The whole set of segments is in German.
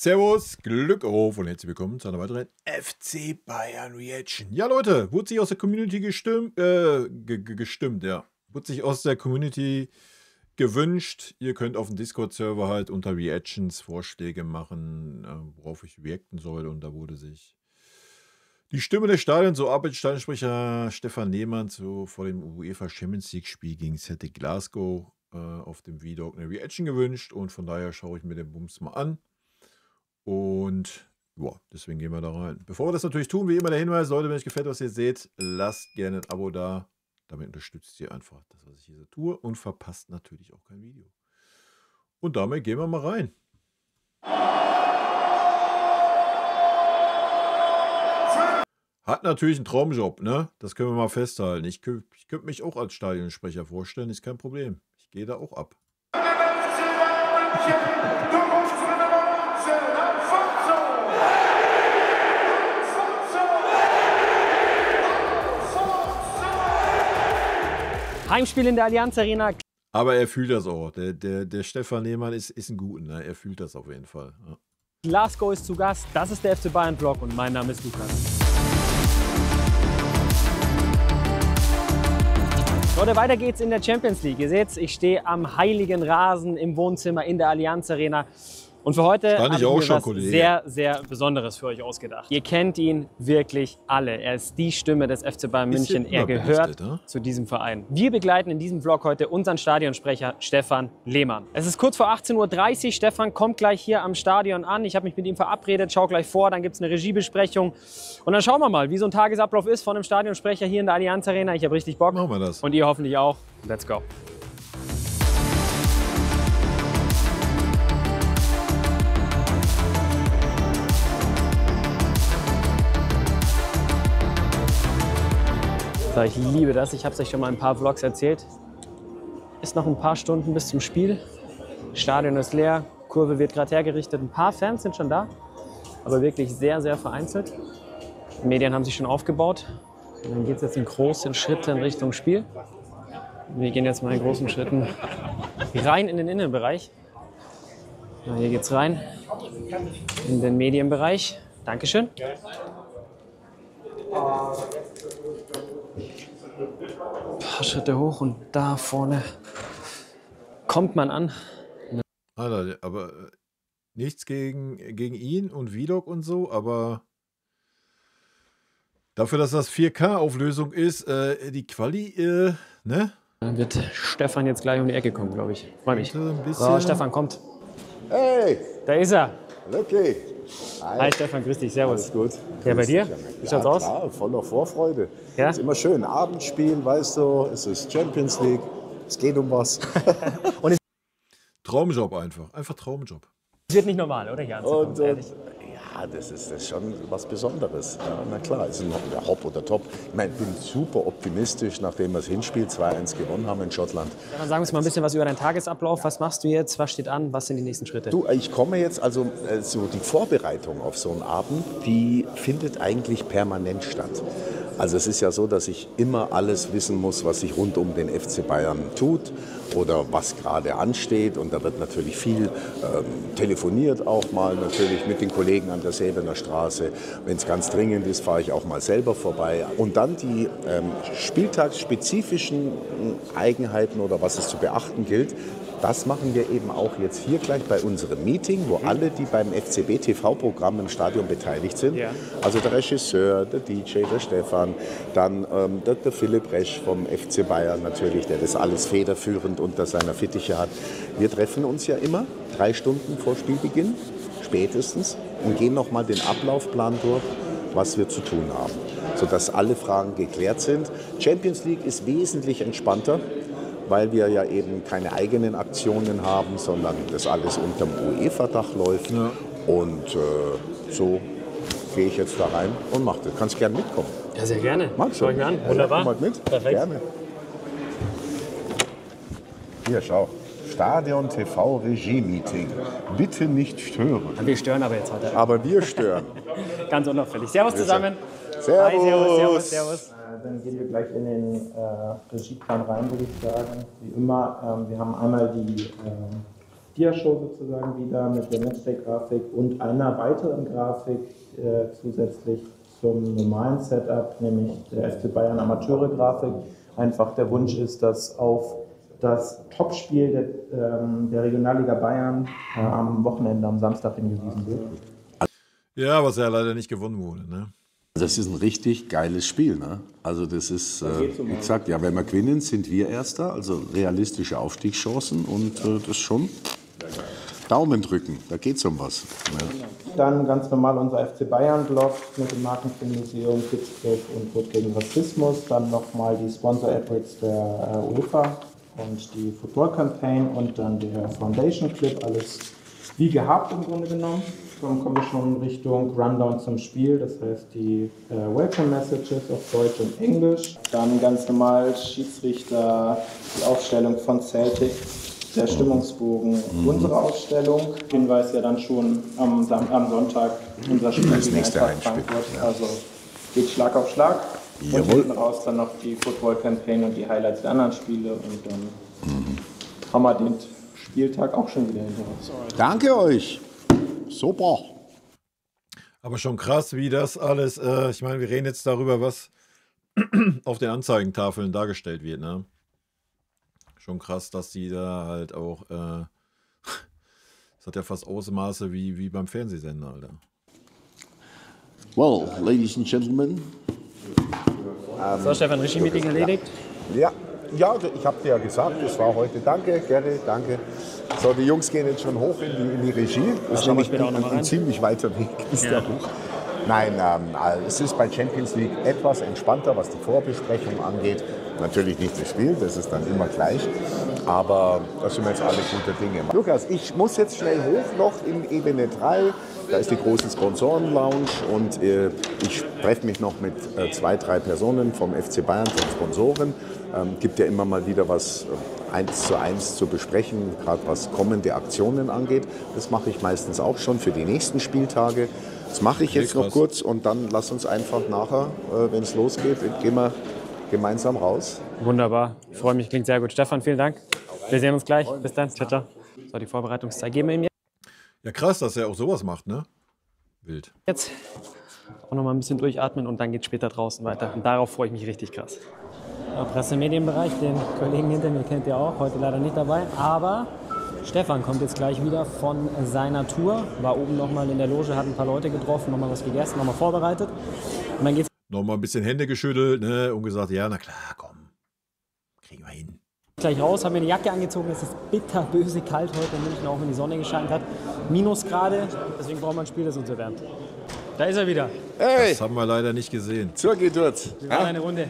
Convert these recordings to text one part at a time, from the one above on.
Servus, Glück auf und herzlich willkommen zu einer weiteren FC Bayern Reaction. Ja, Leute, wurde sich aus der Community gestimmt, ja. Wurde sich aus der Community gewünscht. Ihr könnt auf dem Discord-Server halt unter Reactions Vorschläge machen, worauf ich reacten soll. Und da wurde sich die Stimme des Stadions, so Stadionsprecher Stefan Lehmann, vor dem UEFA Champions League-Spiel gegen Celtic Glasgow auf dem Vlog eine Reaction gewünscht. Und von daher schaue ich mir den Bums mal an. Und ja, deswegen gehen wir da rein. Bevor wir das natürlich tun, wie immer der Hinweis, Leute, wenn euch gefällt, was ihr seht, lasst gerne ein Abo da. Damit unterstützt ihr einfach das, was ich hier so tue und verpasst natürlich auch kein Video. Und damit gehen wir mal rein. Hat natürlich einen Traumjob, ne? Das können wir mal festhalten. Ich könnte mich auch als Stadionsprecher vorstellen, ist kein Problem. Ich gehe da auch ab. Heimspiel in der Allianz Arena. Aber er fühlt das auch. Der Stefan Lehmann ist ein Guter, ne? Er fühlt das auf jeden Fall. Ja. Glasgow ist zu Gast. Das ist der FC Bayern Vlog und mein Name ist Lukas. Leute, weiter geht's in der Champions League. Ihr seht, ich stehe am heiligen Rasen im Wohnzimmer in der Allianz Arena. Und für heute habe ich mir was sehr, sehr Besonderes für euch ausgedacht. Ihr kennt ihn wirklich alle. Er ist die Stimme des FC Bayern München. Er gehört zu diesem Verein. Wir begleiten in diesem Vlog heute unseren Stadionsprecher Stefan Lehmann. Es ist kurz vor 18:30 Uhr. Stefan kommt gleich hier am Stadion an. Ich habe mich mit ihm verabredet, schau gleich vor. Dann gibt es eine Regiebesprechung. Und dann schauen wir mal, wie so ein Tagesablauf ist von einem Stadionsprecher hier in der Allianz Arena. Ich habe richtig Bock. Machen wir das. Und ihr hoffentlich auch. Let's go. Ich liebe das, ich habe es euch schon mal in ein paar Vlogs erzählt. Ist noch ein paar Stunden bis zum Spiel. Stadion ist leer, Kurve wird gerade hergerichtet. Ein paar Fans sind schon da, aber wirklich sehr, sehr vereinzelt. Die Medien haben sich schon aufgebaut. Und dann geht es jetzt in großen Schritten in Richtung Spiel. Wir gehen jetzt mal in großen Schritten rein in den Innenbereich. Na, hier geht's rein in den Medienbereich. Dankeschön. Ein paar Schritte hoch und da vorne kommt man an. Alter, aber nichts gegen ihn und Vlog und so, aber dafür, dass das 4K-Auflösung ist, die Quali, ne? Dann wird Stefan jetzt gleich um die Ecke kommen, glaube ich. Freue mich. So, Stefan kommt. Hey! Da ist er. Lucky! Hi Stefan, grüß dich, servus. Alles gut. Ja, bei dir? Wie schaut's aus? Ja, voller Vorfreude. Ja? Ist immer schön. Abendspiel, weißt du, es ist Champions League, es geht um was. Und Traumjob einfach Traumjob. es wird nicht normal, oder? Hier Und, ja, das ist schon was Besonderes. Ja, na klar, es ist noch Hop oder Top. Ich meine, ich bin super optimistisch, nachdem wir das Hinspiel 2-1 gewonnen haben in Schottland. Ja, dann sagen wir uns mal ein bisschen was über deinen Tagesablauf. Was machst du jetzt? Was steht an? Was sind die nächsten Schritte? Du, ich komme jetzt, also so die Vorbereitung auf so einen Abend, die findet eigentlich permanent statt. Also es ist ja so, dass ich immer alles wissen muss, was sich rund um den FC Bayern tut oder was gerade ansteht. Und da wird natürlich viel telefoniert auch mal natürlich mit den Kollegen an der Säbener Straße. Wenn es ganz dringend ist, fahre ich auch mal selber vorbei. Und dann die spieltagsspezifischen Eigenheiten oder was es zu beachten gilt, das machen wir eben auch jetzt hier gleich bei unserem Meeting, wo alle, die beim FCB-TV-Programm im Stadion beteiligt sind, also der Regisseur, der DJ, der Stefan, dann der Philipp Resch vom FC Bayern natürlich, der das alles federführend unter seiner Fittiche hat. Wir treffen uns ja immer 3 Stunden vor Spielbeginn, spätestens, und gehen nochmal den Ablaufplan durch, was wir zu tun haben, sodass alle Fragen geklärt sind. Champions League ist wesentlich entspannter, weil wir ja eben keine eigenen Aktionen haben, sondern das alles unterm UEFA-Dach läuft. Ja. Und so gehe ich jetzt da rein und mache das. Kannst gerne mitkommen. Ja, sehr gerne. Magst du? Schau ich mir an. Wunderbar. Komm mal mit. Perfekt. Gerne. Hier, schau. Stadion TV Regie-Meeting. Bitte nicht stören. Wir stören aber jetzt heute. Aber wir stören. Ganz unauffällig. Servus zusammen. Servus. Hi, servus, servus. Dann gehen wir gleich in den Regieplan rein, würde ich sagen. Wie immer, wir haben einmal die Dia-Show sozusagen wieder mit der Matchday-Grafik und einer weiteren Grafik zusätzlich zum normalen Setup, nämlich der FC Bayern Amateure-Grafik. Einfach der Wunsch ist, dass auf das Topspiel der Regionalliga Bayern am Wochenende, am Samstag hingewiesen wird. Ja, was ja leider nicht gewonnen wurde, ne? Das ist ein richtig geiles Spiel, ne? Also das ist, wie gesagt, ja, wenn wir gewinnen, sind wir Erster, also realistische Aufstiegschancen und das schon Daumen drücken, da geht's um was. Ja. Dann ganz normal unser FC Bayern-Blog mit dem Marketingmuseum, Kidsclub und Wut gegen Rassismus. Dann nochmal die Sponsor-Adverts der UEFA und die Football-Campaign und dann der Foundation-Clip, alles wie gehabt im Grunde genommen. Dann kommen wir schon Richtung Rundown zum Spiel, das heißt die Welcome Messages auf Deutsch und Englisch. Dann ganz normal Schiedsrichter, die Aufstellung von Celtic, der Stimmungsbogen, unsere Ausstellung. Hinweis ja dann schon am Sonntag unser Spiel das nächste Heimspiel. Also geht Schlag auf Schlag. Jawohl. Und hinten raus dann noch die Football-Campaign und die Highlights der anderen Spiele und dann haben wir den Spieltag auch schon wieder hinter uns. Danke euch. Super. Aber schon krass, wie das alles, ich meine, wir reden jetzt darüber, was auf den Anzeigentafeln dargestellt wird, ne? Schon krass, dass die da halt auch, das hat ja fast Ausmaße wie beim Fernsehsender, Alter. Well, ladies and gentlemen. So, Stefan, Regie-Meeting erledigt? Ja, ich habe dir ja gesagt, es war heute. Danke, Gary, danke. So, die Jungs gehen jetzt schon hoch in die Regie. Das ist nämlich ein ziemlich weiter Weg bis da hoch. Nein, es ist bei Champions League etwas entspannter, was die Vorbesprechung angeht. Natürlich nicht das Spiel, das ist dann immer gleich. Aber da sind wir jetzt alle gute Dinge. Lukas, ich muss jetzt schnell hoch noch in Ebene 3. Da ist die große Sponsoren-Lounge und ich treffe mich noch mit 2, 3 Personen vom FC Bayern, von Sponsoren. Gibt ja immer mal wieder was 1:1 zu besprechen, gerade was kommende Aktionen angeht. Das mache ich meistens auch schon für die nächsten Spieltage. Das mache ich jetzt noch kurz und dann lass uns einfach nachher, wenn es losgeht, gehen wir gemeinsam raus. Wunderbar, ich freue mich, klingt sehr gut. Stefan, vielen Dank. Wir sehen uns gleich. Bis dann. Ciao, ciao. So, die Vorbereitungszeit geben wir ihm jetzt. Ja, krass, dass er auch sowas macht, ne? Wild. Jetzt auch noch mal ein bisschen durchatmen und dann geht es später draußen weiter. Und darauf freue ich mich richtig krass. Pressemedienbereich, den Kollegen hinter mir kennt ihr auch, heute leider nicht dabei. Aber Stefan kommt jetzt gleich wieder von seiner Tour, war oben noch mal in der Loge, hat ein paar Leute getroffen, noch mal was gegessen, noch mal vorbereitet. Und dann geht's noch mal ein bisschen Hände geschüttelt, ne, und gesagt, ja, na klar, komm, kriegen wir hin. Gleich raus, haben mir eine Jacke angezogen, es ist bitterböse kalt heute in München, auch wenn die Sonne gescheint hat. Minusgrade, deswegen brauchen wir ein Spiel, das uns erwärmt. Da ist er wieder. Hey! Das haben wir leider nicht gesehen. Zur geht dort. Wir machen eine Runde.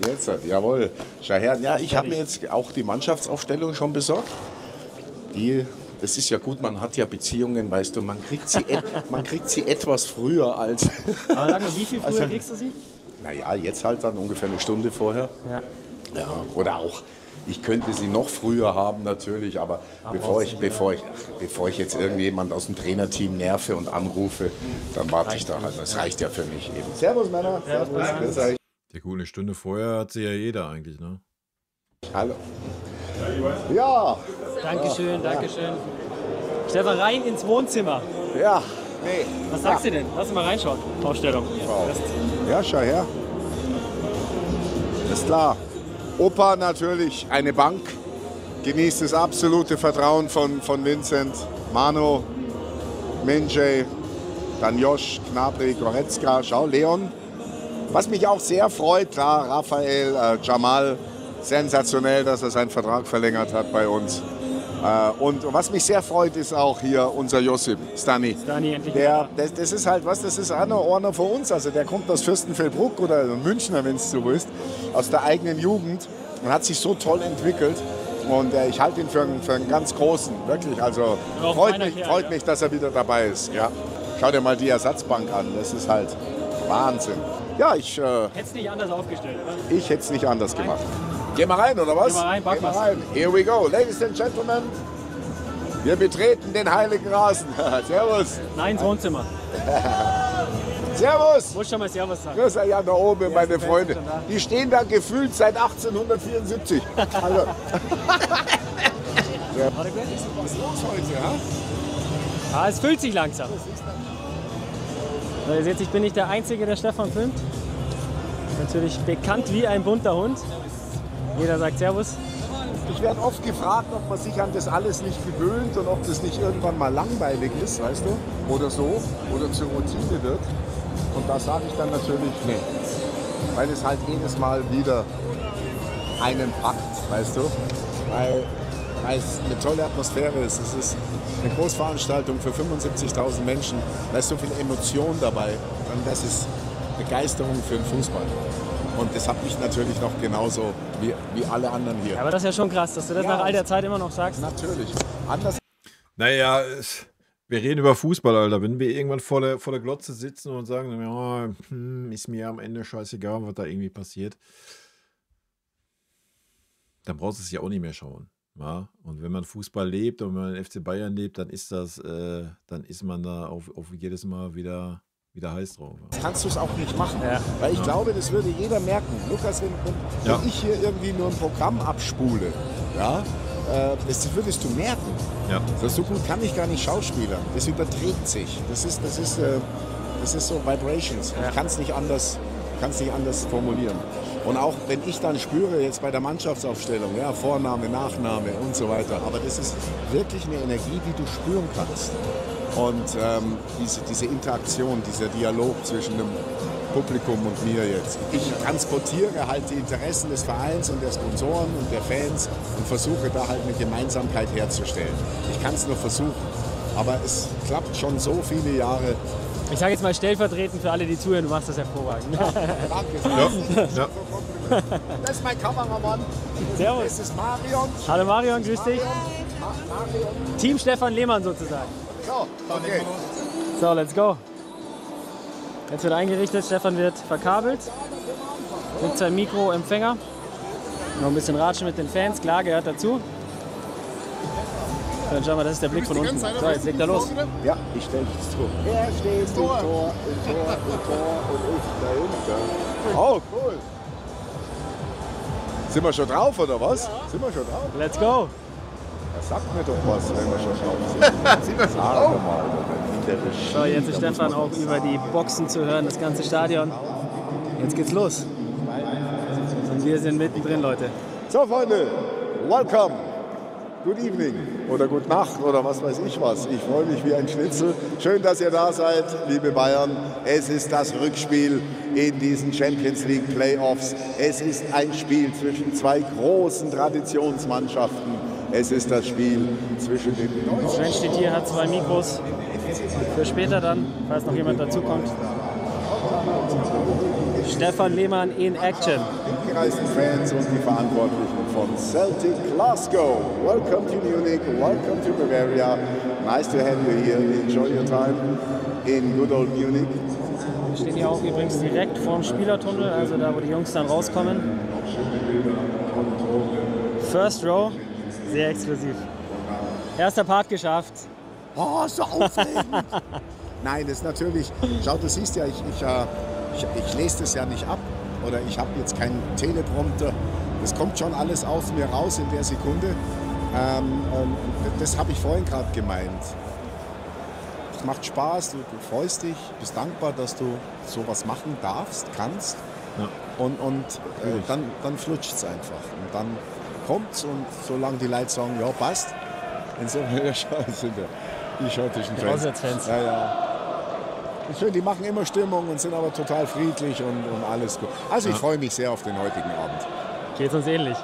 Jetzt, jawohl. Schau her. Ja, ich habe mir jetzt auch die Mannschaftsaufstellung schon besorgt. Das ist ja gut, man hat ja Beziehungen, weißt du, man kriegt sie etwas früher als... Aber sag mal, wie viel früher kriegst du sie? Naja, jetzt halt dann ungefähr eine Stunde vorher. Ja, oder auch, ich könnte sie noch früher haben natürlich, aber bevor ich jetzt irgendjemand aus dem Trainerteam nerve und anrufe, dann warte ich da halt. Das reicht ja für mich eben. Servus Männer. Servus. Ja gut, eine Stunde vorher hat sie ja jeder eigentlich, ne? Hallo. Ja. Dankeschön, Dankeschön. Stefan, rein ins Wohnzimmer. Ja, nee. Was sagst du denn? Lass uns mal reinschauen. Aufstellung. Ja, schau her. Ist klar. Opa natürlich, eine Bank. Genießt das absolute Vertrauen von Vincent, Mano, Minjay, dann Josh, Gnabry, Goretzka, schau, Leon. Was mich auch sehr freut, klar, Raphael, Jamal, sensationell, dass er seinen Vertrag verlängert hat bei uns. Und was mich sehr freut, ist auch hier unser Josip, Stani. Endlich. Das ist halt was, das ist einer von uns. Also der kommt aus Fürstenfeldbruck oder Münchner, wenn es so ist, aus der eigenen Jugend und hat sich so toll entwickelt. Und ich halte ihn für einen ganz großen, wirklich. Also freut mich, dass er wieder dabei ist. Ja. Schau dir mal die Ersatzbank an, das ist halt Wahnsinn. Ja, ich hätte es nicht anders aufgestellt, oder? Ich hätte es nicht anders gemacht. Geh mal rein, oder was? Geh mal rein. Here we go. Ladies and Gentlemen, wir betreten den heiligen Rasen. Servus. Nein, ins Wohnzimmer. Servus. Muss schon mal Servus sagen. Grüß euch da oben, meine Freunde. Die stehen da gefühlt seit 1874. Also. Ja. Was ist los heute, ja? Ah, es füllt sich langsam. So, ihr seht, ich bin nicht der Einzige, der Stefan filmt. Natürlich bekannt wie ein bunter Hund. Jeder sagt Servus. Ich werde oft gefragt, ob man sich an das alles nicht gewöhnt und ob das nicht irgendwann mal langweilig ist, weißt du? Oder so, oder zur Routine wird. Und da sage ich dann natürlich, nee. Weil es halt jedes Mal wieder einen packt, weißt du? Weil es eine tolle Atmosphäre ist. Es ist eine Großveranstaltung für 75.000 Menschen. Da ist so viel Emotion dabei. Und das ist Begeisterung für den Fußball. Und das hat mich natürlich noch genauso wie alle anderen hier. Ja, aber das ist ja schon krass, dass du das nach all der Zeit immer noch sagst. Natürlich. Anders. Naja, wir reden über Fußball, Alter. Wenn wir irgendwann vor der Glotze sitzen und sagen, ja, ist mir am Ende scheißegal, was da irgendwie passiert, dann brauchst du es ja auch nicht mehr schauen. Ja? Und wenn man Fußball lebt und wenn man den FC Bayern lebt, dann ist man da auf jedes Mal wieder heiß drauf. Ja. Kannst du es auch nicht machen, weil ich glaube, das würde jeder merken. Lukas, wenn ich hier irgendwie nur ein Programm abspule, das würdest du merken. Ja. So gut kann ich gar nicht schauspielern. Das überträgt sich. Das ist so Vibrations. Ich kann es nicht anders formulieren. Und auch wenn ich dann spüre, jetzt bei der Mannschaftsaufstellung, Vorname, Nachname und so weiter, aber das ist wirklich eine Energie, die du spüren kannst. Und diese Interaktion, dieser Dialog zwischen dem Publikum und mir jetzt. Ich transportiere halt die Interessen des Vereins und der Sponsoren und der Fans und versuche da halt eine Gemeinsamkeit herzustellen. Ich kann es nur versuchen, aber es klappt schon so viele Jahre. Ich sage jetzt mal stellvertretend für alle, die zuhören, du machst das hervorragend. Ja, danke. Ja. Das ist mein Kameramann. Servus. Das ist Marion. Hallo Marion, grüß dich. Marion. Team Stefan Lehmann sozusagen. So, okay. So, let's go. Jetzt wird eingerichtet, Stefan wird verkabelt. Mit seinem Mikroempfänger. Noch ein bisschen ratschen mit den Fans, klar, gehört dazu. So, dann schauen wir, das ist der Blick von unten. So, jetzt legt er los. Ja, ich stelle das Tor. Er steht im Tor, im Tor und ich dahinter. Oh, cool. Sind wir schon drauf, oder was? Ja. Sind wir schon drauf? Let's go. Sag mir doch was, wenn wir schon drauf sind. Sind wir schon drauf? So, jetzt ist Stefan auch über die Boxen zu hören, das ganze Stadion. Jetzt geht's los. Und wir sind mittendrin, Leute. So, Freunde, welcome. Good evening oder Good Nacht oder was weiß ich was. Ich freue mich wie ein Schnitzel. Schön, dass ihr da seid, liebe Bayern. Es ist das Rückspiel in diesen Champions League Playoffs. Es ist ein Spiel zwischen zwei großen Traditionsmannschaften. Es ist das Spiel zwischen den Sven steht hier, hat 2 Mikros für später dann, falls noch jemand dazukommt. Stefan Lehmann in Action. Die gereisten Fans und die Verantwortlichen von Celtic Glasgow. Welcome to Munich, welcome to Bavaria. Nice to have you here. Enjoy your time in good old Munich. Wir stehen hier auch übrigens direkt vorm Spielertunnel, also da, wo die Jungs dann rauskommen. First Row, sehr exklusiv. Erster Part geschafft. Oh, so aufregend! Nein, das ist natürlich, schau, du siehst ja, ich lese das ja nicht ab oder ich habe jetzt keinen Teleprompter. Das kommt schon alles aus mir raus in der Sekunde. Das habe ich vorhin gerade gemeint. Es macht Spaß, du freust dich, bist dankbar, dass du sowas machen darfst, kannst. Ja. Und dann flutscht es einfach. Und dann kommt's und solange die Leute sagen, ja passt, dann sind wir ja scheiße. Die schottischen Fans. Ja. Schön, die machen immer Stimmung und sind aber total friedlich und alles gut. Also ich freue mich sehr auf den heutigen Abend. Geht uns ähnlich.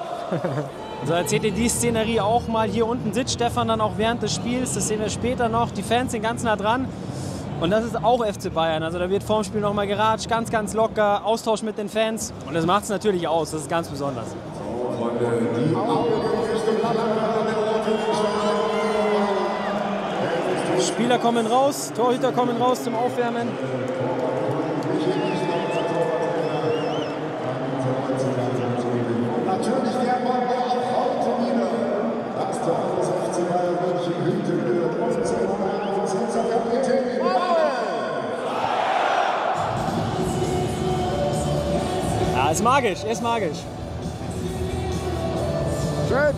So, erzählt ihr die Szenerie auch mal. Hier unten sitzt Stefan dann auch während des Spiels. Das sehen wir später noch. Die Fans sind ganz nah dran. Und das ist auch FC Bayern. Also da wird vorm Spiel noch mal geratscht. Ganz, ganz locker. Austausch mit den Fans. Und das macht es natürlich aus. Das ist ganz besonders. Spieler kommen raus, Torhüter kommen raus zum Aufwärmen. Natürlich der Mann, der auch heute wieder das Tor des FC Bayern München hüten wird. Unser Kapitän. Ja, ist magisch, ist magisch. Schön.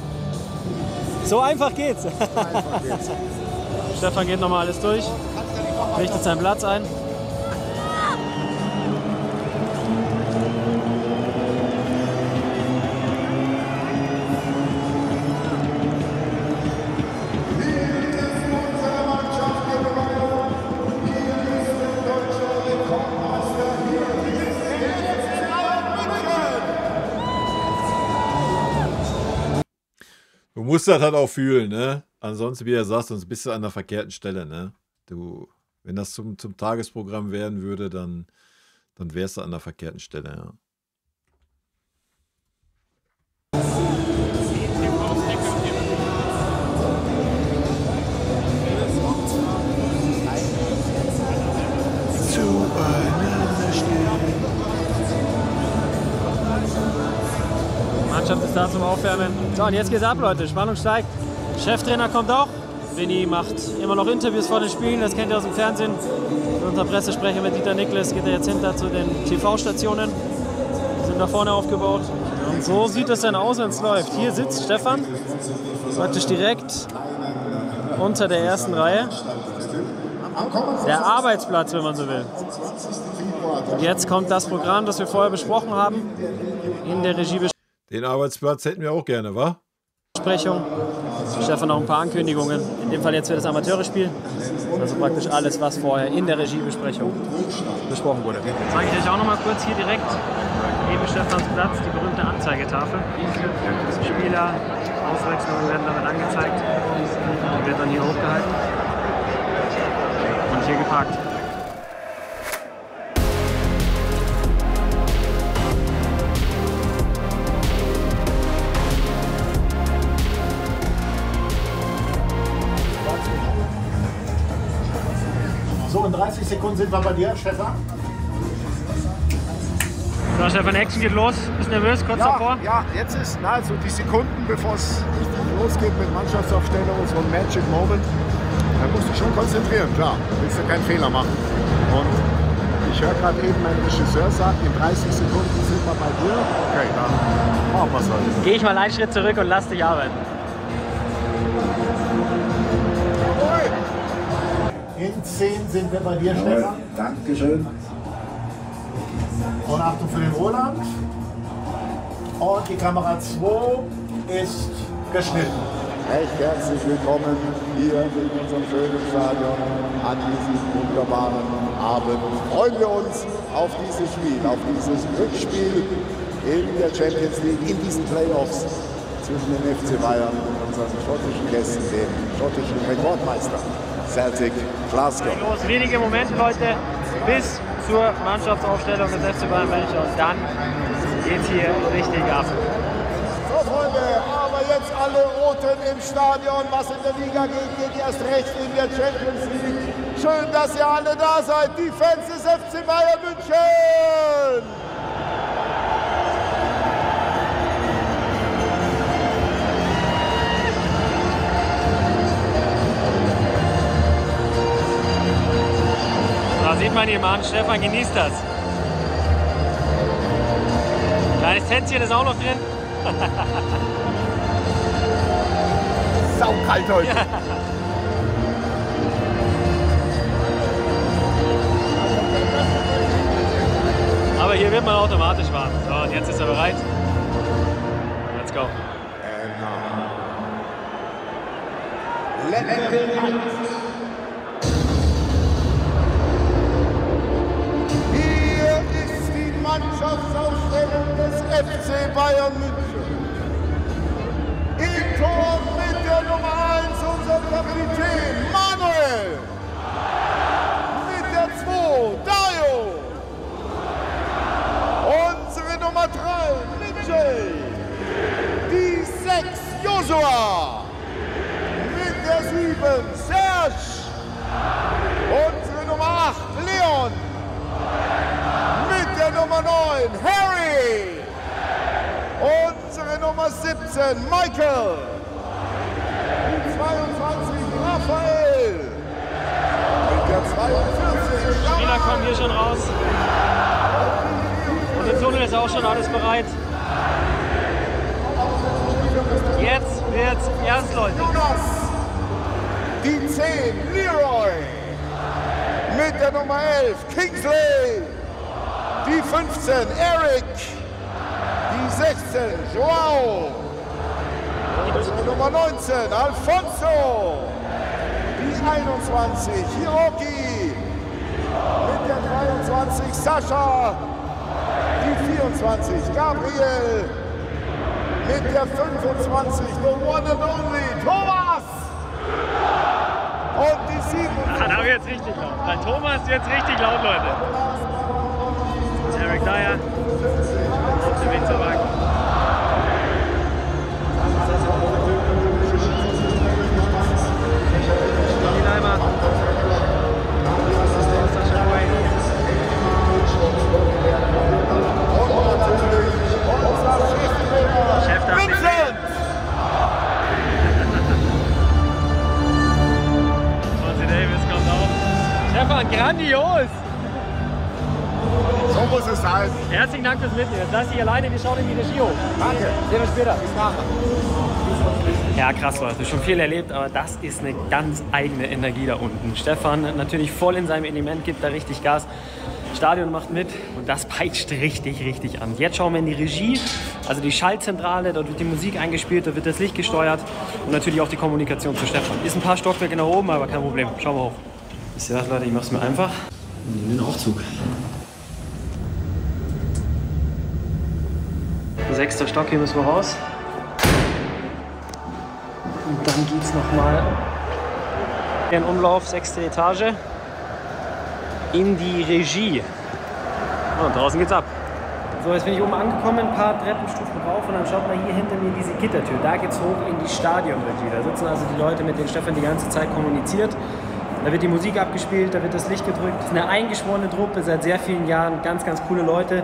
So einfach geht's. Stefan geht nochmal alles durch, richtet seinen Platz ein. Du musst das halt auch fühlen, ne? Ansonsten, wie er sagt, sonst bist du an der verkehrten Stelle, ne? Wenn das zum Tagesprogramm werden würde, dann wärst du an der verkehrten Stelle, ja. Mannschaft ist da zum Aufwärmen. So, und jetzt geht's ab, Leute. Spannung steigt. Cheftrainer kommt auch. Vinny macht immer noch Interviews vor den Spielen. Das kennt ihr aus dem Fernsehen. Unser Pressesprecher mit Dieter Niklas geht er jetzt hinter zu den TV-Stationen. Die sind da vorne aufgebaut. Und so sieht es dann aus, wenn es läuft. Hier sitzt Stefan. Praktisch direkt unter der ersten Reihe. Der Arbeitsplatz, wenn man so will. Und jetzt kommt das Programm, das wir vorher besprochen haben. In der Regie. Den Arbeitsplatz hätten wir auch gerne, wa? Besprechung. Stefan noch ein paar Ankündigungen. In dem Fall jetzt für das Amateurspiel. Also praktisch alles, was vorher in der Regiebesprechung besprochen wurde. Das zeige ich euch auch noch mal kurz hier direkt neben Stefans Platz, die berühmte Anzeigetafel. Spieler, Auswechslungen werden damit angezeigt. Die wird dann hier hochgehalten und hier geparkt. So, in 30 Sekunden sind wir bei dir, Stefan. So, Stefan, Action geht los. Bist du nervös, kurz davor? Ja, jetzt ist so die Sekunden, bevor es richtig losgeht mit Mannschaftsaufstellung und so ein Magic Moment. Da musst du schon konzentrieren, klar. Willst du keinen Fehler machen. Und ich höre gerade eben, mein Regisseur sagt, in 30 Sekunden sind wir bei dir. Okay, dann machen wir es halt. Geh ich mal einen Schritt zurück und lass dich arbeiten. In 10 sind wir bei dir, Stefan. Dankeschön. Und Achtung für den Roland. Und die Kamera 2 ist geschnitten. Recht herzlich willkommen hier in unserem schönen Stadion an diesem wunderbaren Abend. Freuen wir uns auf dieses Spiel, auf dieses Rückspiel in der Champions League, in diesen Playoffs zwischen dem FC Bayern und unseren schottischen Gästen, dem schottischen Rekordmeister Celtic Glasgow. Wenige Momente, Leute, bis zur Mannschaftsaufstellung des FC Bayern München und dann geht's hier richtig ab. So Freunde, aber jetzt alle Roten im Stadion, was in der Liga geht, geht erst recht in der Champions League. Schön, dass ihr alle da seid, die Fans des FC Bayern München! Da sieht man hier mal an, Stefan genießt das. Kleines Tänzchen ist auch noch drin. Saukalt heute. Ja. Aber hier wird man automatisch warm. So, und jetzt ist er bereit. Let's go. Hier ist die Mannschaftsaufstellung des FC Bayern München. Im Tor mit der Nummer 1 unser Kapitän Manuel. Mit der 2 Dayo. Unsere Nummer 3 Mijay. Die 6 Joshua. Mit der 7 Serge. Unsere Nummer 8 Leon. Mit der Nummer 9 Harry. Unsere Nummer 17 Michael. Die 22 Raphael. Mit der 42 Spieler kommen hier schon raus. Und im Tunnel ist auch schon alles bereit. Jetzt jetzt erst, Leute. Jonas. Die 10, Leroy. Mit der Nummer 11, Kingsley. Die 15, Eric. Die 16, Joao. Die Nummer 19, Alfonso. Die 21, Hiroki. Mit der 23, Sascha. Die 24, Gabriel. Mit der 25, the one and only, Thomas. Und die 7. Da wird jetzt richtig laut. Bei Thomas jetzt richtig laut, Leute. Das ist Eric Dyer. Auf dem Weg zur Wagen. Die Leimer. Chef darf nicht mehr. Davis kommt auch. Stefan, grandios! So muss es sein. Herzlichen Dank fürs Mitnehmen. Jetzt lass dich alleine, wir schauen in die Regie hoch. Danke. Sehen wir später. Bis nachher. Ja, krass, Leute. Schon viel erlebt, aber das ist eine ganz eigene Energie da unten. Stefan natürlich voll in seinem Element, gibt da richtig Gas. Stadion macht mit und das peitscht richtig, richtig an. Jetzt schauen wir in die Regie, also die Schaltzentrale, dort wird die Musik eingespielt, da wird das Licht gesteuert und natürlich auch die Kommunikation zu Stefan. Ist ein paar Stockwerke nach oben, aber kein Problem. Schauen wir hoch. Wisst ihr was, Leute, ich mach's mir einfach und nehme den Aufzug. 6. Stock, hier müssen wir raus. Und dann geht's nochmal in Umlauf, 6. Etage. In die Regie. Und draußen geht's ab. So, jetzt bin ich oben angekommen, ein paar Treppenstufen rauf und dann schaut mal hier hinter mir diese Gittertür. Da geht's hoch in die Stadionregie. Da sitzen also die Leute, mit denen Stefan die ganze Zeit kommuniziert. Da wird die Musik abgespielt, da wird das Licht gedrückt. Das ist eine eingeschworene Truppe seit sehr vielen Jahren, ganz, ganz coole Leute.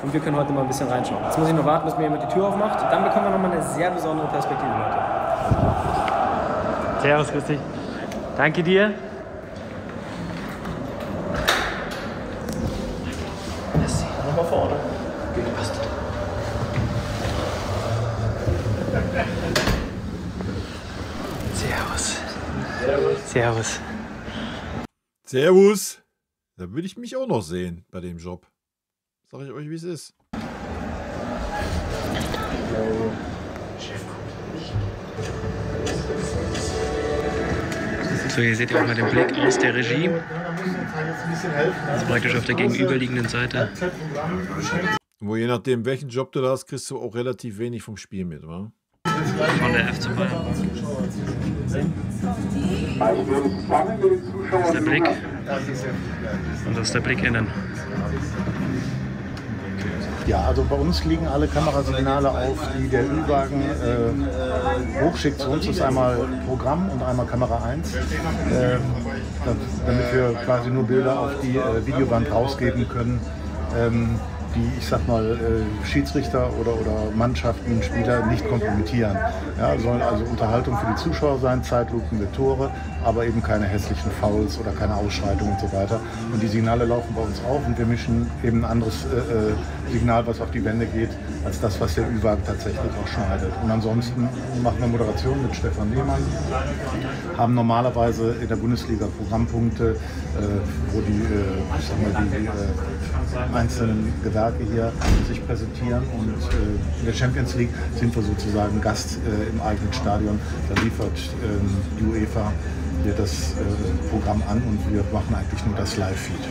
Und wir können heute mal ein bisschen reinschauen. Jetzt muss ich noch warten, bis mir jemand die Tür aufmacht. Dann bekommen wir nochmal eine sehr besondere Perspektive, Leute. Servus, grüß dich. Danke dir. Nochmal vorne. Passt. Servus. Servus. Servus. Da würde ich mich auch noch sehen bei dem Job. Sag ich euch, wie es ist. So, hier seht ihr auch mal den Blick aus der Regie. Also praktisch auf der gegenüberliegenden Seite. Wo je nachdem, welchen Job du da hast, kriegst du auch relativ wenig vom Spiel mit, wa? Von der FC Bayern. Das ist der Blick. Und das ist der Blick innen. Ja, also bei uns liegen alle Kamerasignale auf, die der Ü-Wagen hochschickt zu uns. Das ist einmal Programm und einmal Kamera 1, damit wir quasi nur Bilder auf die Videoband rausgeben können, die, ich sag mal, Schiedsrichter oder Mannschaften, Spieler nicht kompromittieren. Ja, sollen also Unterhaltung für die Zuschauer sein, Zeitlupen mit Tore, aber eben keine hässlichen Fouls oder keine Ausschreitungen und so weiter. Und die Signale laufen bei uns auf und wir mischen eben ein anderes Signal, was auf die Wände geht, als das, was der Ü-Wagen tatsächlich auch schneidet. Und ansonsten machen wir Moderation mit Stefan Lehmann, haben normalerweise in der Bundesliga Programmpunkte, wo die, ich sag mal, die einzelnen Gewerke hier sich präsentieren und in der Champions League sind wir sozusagen Gast im eigenen Stadion. Da liefert die UEFA hier das Programm an und wir machen eigentlich nur das Live-Feed.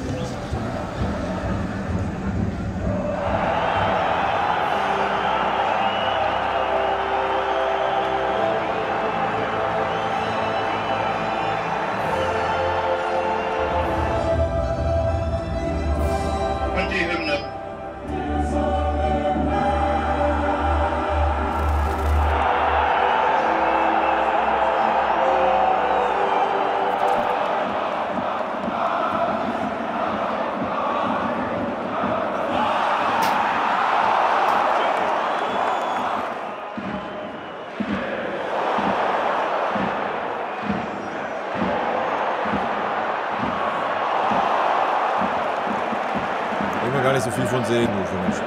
Gar nicht so viel von sehen, nur von dem Spiel.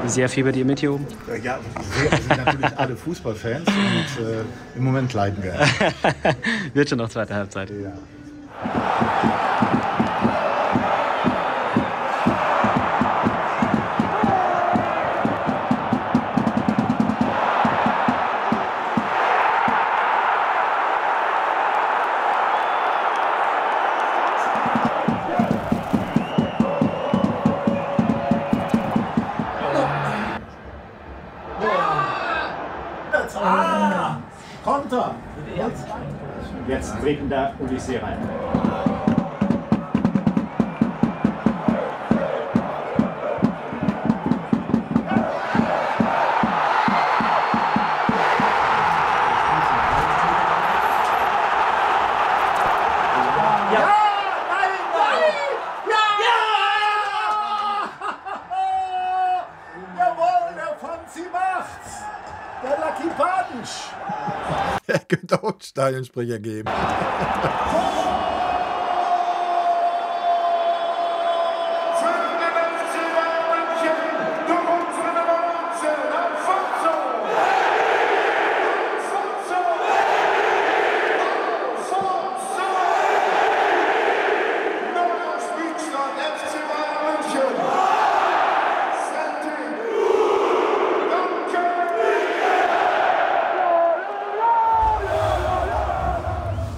Wie sehr fiebert ihr mit hier oben? Ja, wir sind natürlich alle Fußballfans und im Moment leiden wir. Wird schon noch zweite Halbzeit. Ja. Konter! Jetzt treten der Odyssee rein. Er könnte auch einen Stadionsprecher geben.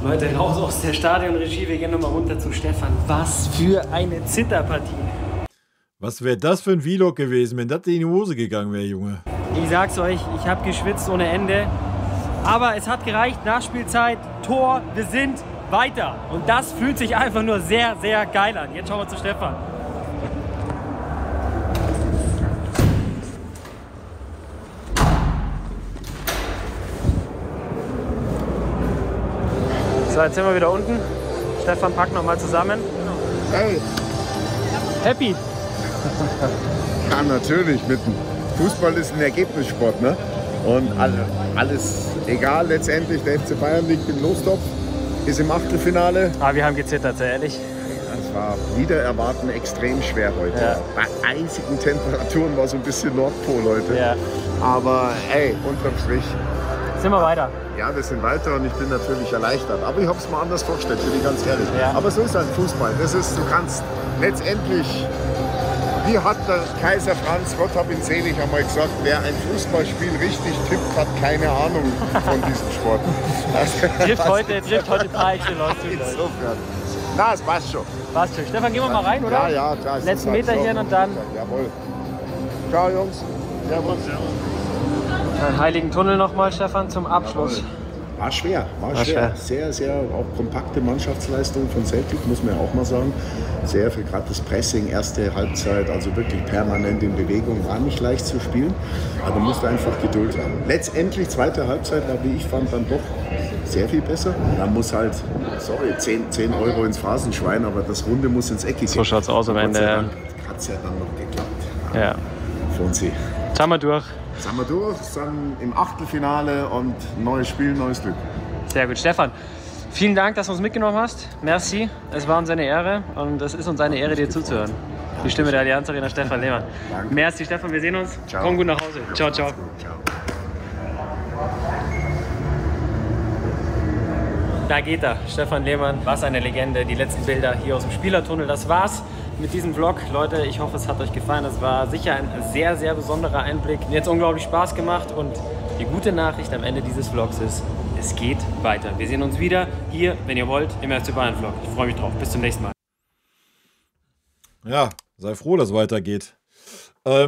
Leute, raus aus der Stadionregie, wir gehen nochmal runter zu Stefan. Was für eine Zitterpartie. Was wäre das für ein Vlog gewesen, wenn das in die Hose gegangen wäre, Junge? Ich sag's euch, ich habe geschwitzt ohne Ende. Aber es hat gereicht, Nachspielzeit, Tor, wir sind weiter. Und das fühlt sich einfach nur sehr, sehr geil an. Jetzt schauen wir zu Stefan. So, jetzt sind wir wieder unten. Stefan packt nochmal zusammen. Hey. Happy? Ja, natürlich. Fußball ist ein Ergebnissport, ne? Und alles egal letztendlich. Der FC Bayern liegt im Lostopf, ist im Achtelfinale. Aber wir haben gezittert, sehr ehrlich. Es war wieder erwarten extrem schwer heute. Ja. Bei eisigen Temperaturen war so ein bisschen Nordpol heute. Ja. Aber ey, unterm Strich. Sind wir weiter? Ja, wir sind weiter und ich bin natürlich erleichtert. Aber ich habe es mir anders vorgestellt, bin ich ganz ehrlich. Ja. Aber so ist halt Fußball. Das ist, du kannst letztendlich, wie hat der Kaiser Franz, Gott hab ihn selig, einmal gesagt, wer ein Fußballspiel richtig tippt, hat keine Ahnung von diesem Sport. Trifft heute Preische, Leute. Insofern. Na, es passt schon. Passt schon. Stefan, gehen wir mal rein, oder? Ja, klar. Letzten Meterchen und dann. Jawohl. Ciao, Jungs. Servus. Einen heiligen Tunnel nochmal, Stefan, zum Abschluss. War schwer. Sehr, sehr auch kompakte Mannschaftsleistung von Celtic, muss man ja auch mal sagen. Sehr viel, gerade das Pressing, erste Halbzeit, also wirklich permanent in Bewegung, war nicht leicht zu spielen. Aber man musste einfach Geduld haben. Letztendlich, zweite Halbzeit war, wie ich fand, dann doch sehr viel besser. Da muss halt, 10 Euro ins Phrasenschwein, aber das Runde muss ins Eck gehen. So schaut's aus am Ende. Hat es ja dann noch geklappt. Ja. Fonsi. Jetzt haben wir durch. Sind wir durch, sind im Achtelfinale und neues Spiel, neues Glück. Sehr gut. Stefan, vielen Dank, dass du uns mitgenommen hast. Merci, es war uns eine Ehre und es ist uns eine Ehre, dir zuzuhören. Die Stimme der Allianz Arena, Stefan Lehmann. Danke. Merci, Stefan, wir sehen uns. Ciao. Komm gut nach Hause. Ciao, ciao. Ciao. Da geht er, Stefan Lehmann. Was eine Legende. Die letzten Bilder hier aus dem Spielertunnel. Das war's mit diesem Vlog. Leute, ich hoffe, es hat euch gefallen. Es war sicher ein sehr, sehr besonderer Einblick. Mir hat es unglaublich Spaß gemacht und die gute Nachricht am Ende dieses Vlogs ist, es geht weiter. Wir sehen uns wieder hier, wenn ihr wollt, im FC Bayern Vlog. Ich freue mich drauf. Bis zum nächsten Mal. Ja, sei froh, dass es weitergeht.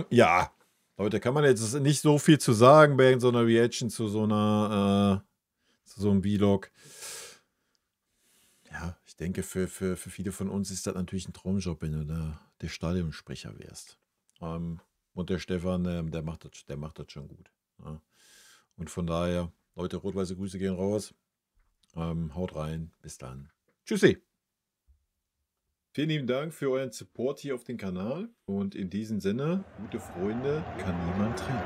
Ja, Leute, kann man jetzt nicht so viel zu sagen bei so einer Reaction zu so einem Vlog. Ja, ich denke, für viele von uns ist das natürlich ein Traumjob, wenn du der Stadionsprecher wärst. Und der Stefan, der macht das schon gut. Ja. Und von daher, Leute, rot-weiße Grüße gehen raus. Haut rein, bis dann. Tschüssi. Vielen lieben Dank für euren Support hier auf dem Kanal. Und in diesem Sinne, gute Freunde kann niemand trennen.